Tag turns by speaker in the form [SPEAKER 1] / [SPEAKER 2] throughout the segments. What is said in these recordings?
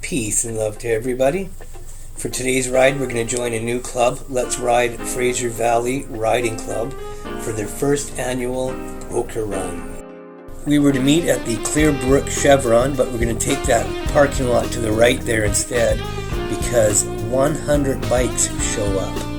[SPEAKER 1] Peace and love to everybody. For today's ride, we're going to join a new club, Let's Ride Fraser Valley Riding Club, for their first annual poker run. We were to meet at the Clearbrook Chevron, but we're going to take that parking lot to the right there instead because 100 bikes show up.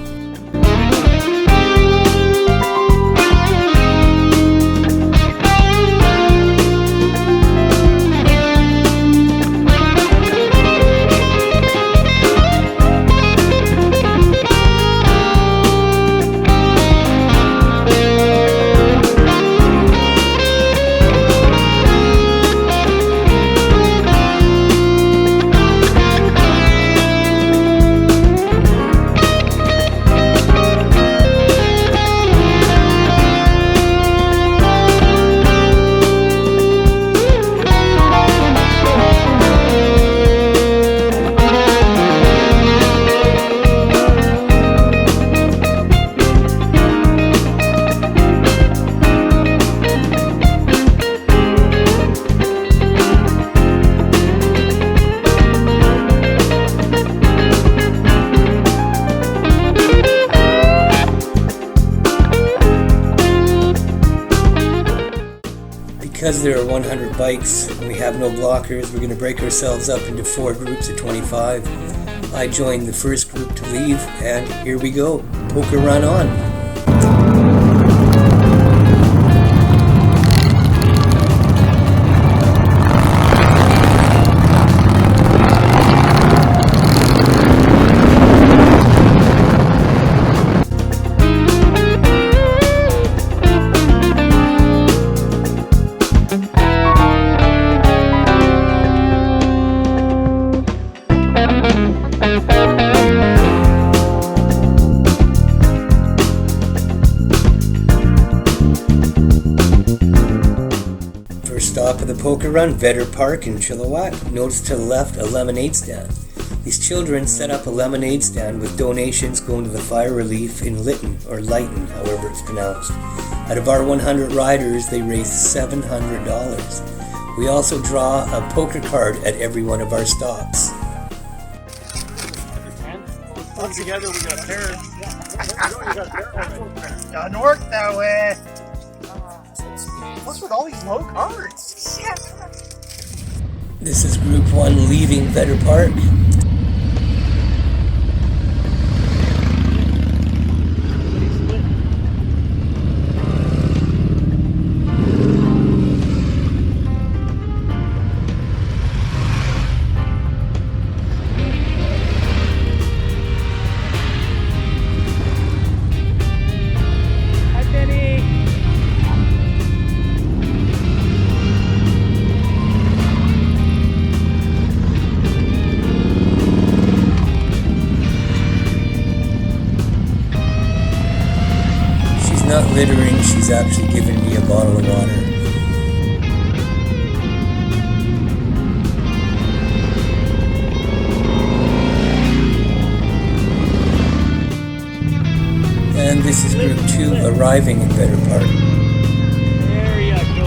[SPEAKER 1] Because there are 100 bikes and we have no blockers, we're going to break ourselves up into 4 groups of 25. I joined the first group to leave, and here we go. Poker run on. Stop of the poker run, Vedder Park in Chilliwack. Notice to the left, a lemonade stand. These children set up a lemonade stand with donations going to the fire relief in Lytton, or Lytton, however it's pronounced. Out of our 100 riders, they raised $700. We also draw a poker card at every one of our stops.
[SPEAKER 2] All together we got a pair.
[SPEAKER 3] Doesn't work that way. What's with all these low cards? Shit.
[SPEAKER 1] This is Group 1 leaving Vedder Park. Not littering, she's actually giving me a bottle of water. And this is Group 2 arriving in Vedder Park.
[SPEAKER 2] There you go.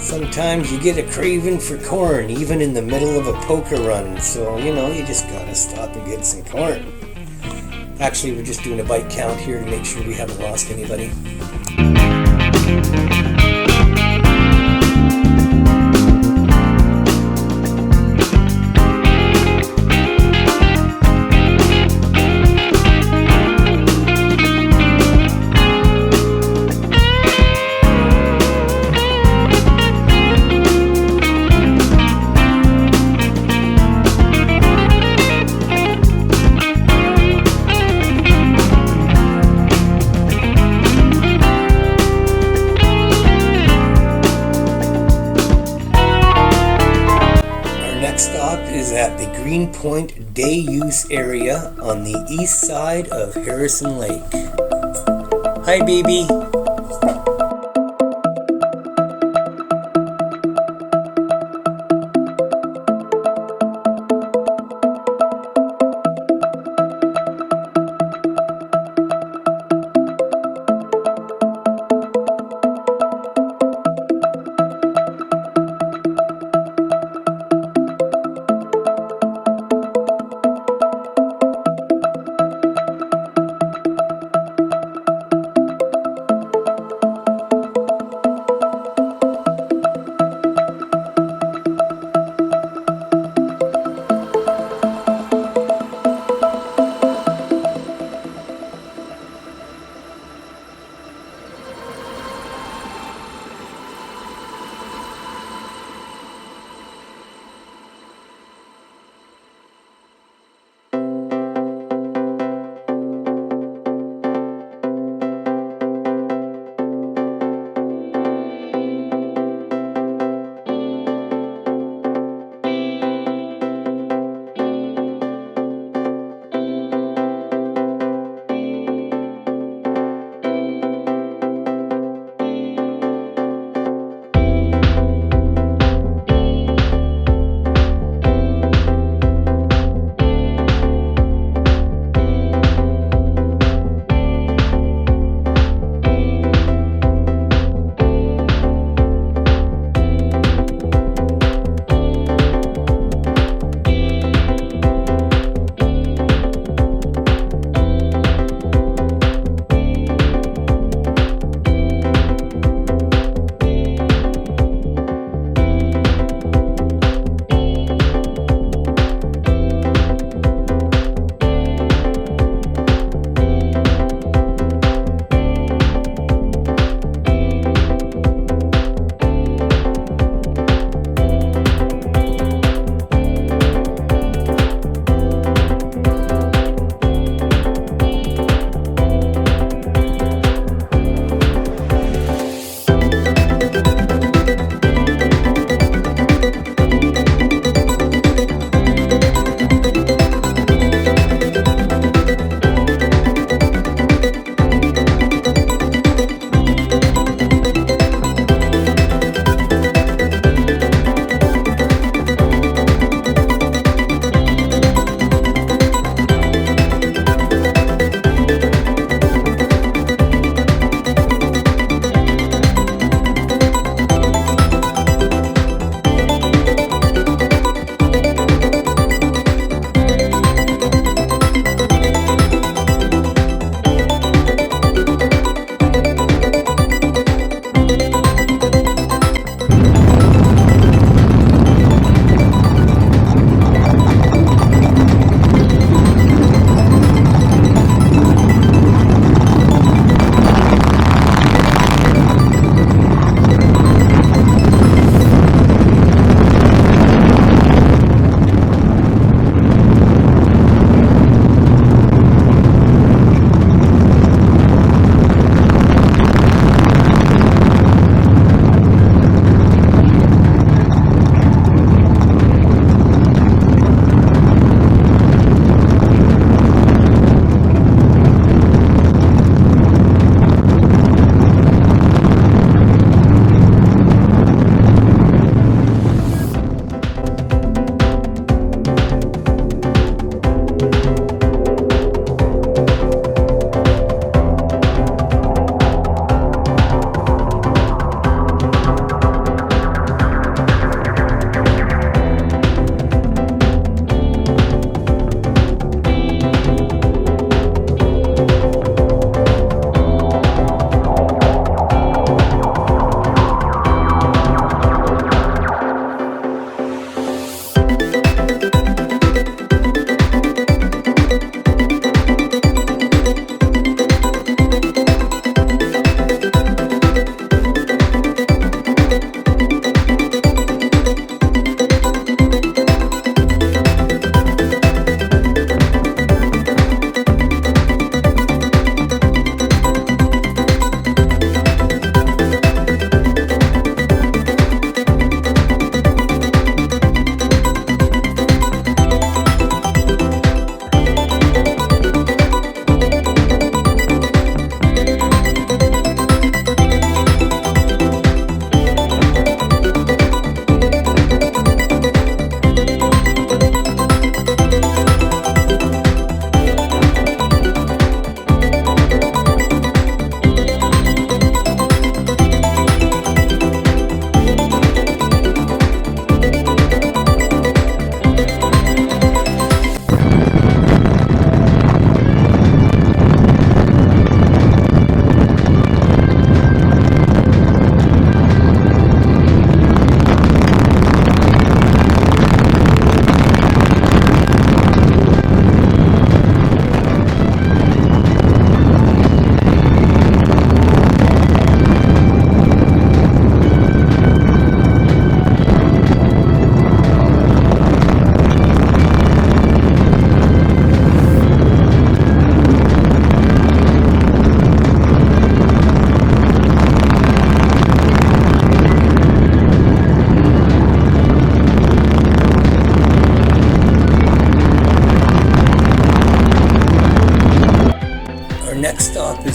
[SPEAKER 1] Sometimes you get a craving for corn, even in the middle of a poker run. So, you just gotta stop and get some corn. Actually, we're just doing a bike count here to make sure we haven't lost anybody. at the Greenpoint Day Use Area on the east side of Harrison Lake. Hi, baby.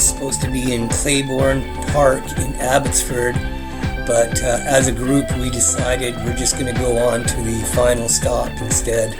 [SPEAKER 1] was supposed to be in Claiborne Park in Abbotsford, but as a group we decided we're just going to go on to the final stop instead.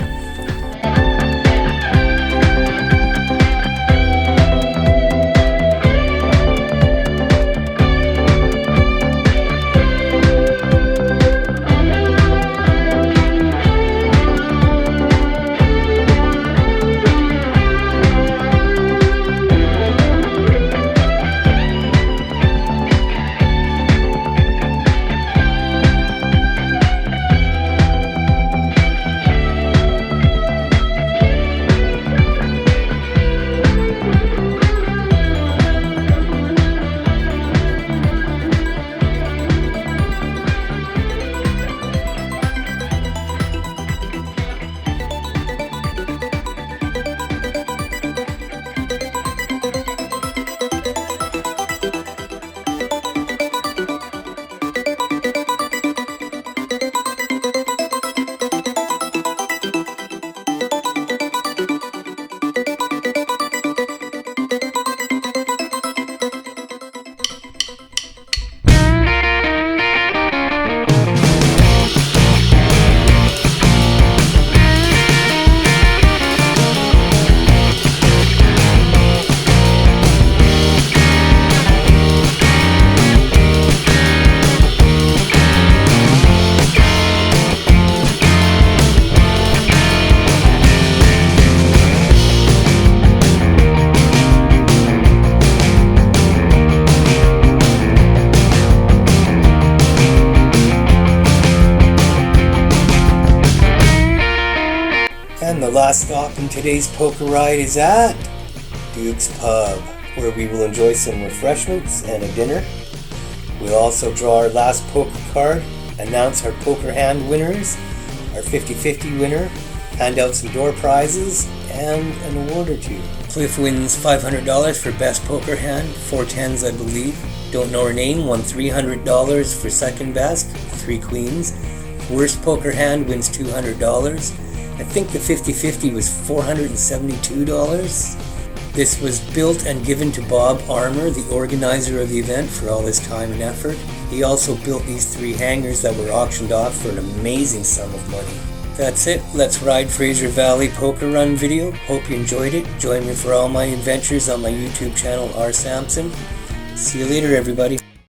[SPEAKER 1] And the last stop in today's poker ride is at Duke's Pub, where we will enjoy some refreshments and a dinner. We'll also draw our last poker card, announce our poker hand winners, our 50-50 winner, hand out some door prizes, and an award or two. Cliff wins $500 for best poker hand, 4 tens I believe. Don't know her name, won $300 for second best, 3 queens. Worst poker hand wins $200. I think the 50-50 was $472. This was built and given to Bob Armour, the organizer of the event, for all his time and effort. He also built these 3 hangars that were auctioned off for an amazing sum of money. That's it. Let's Ride Fraser Valley Poker Run video. Hope you enjoyed it. Join me for all my adventures on my YouTube channel, RSamson. See you later, everybody.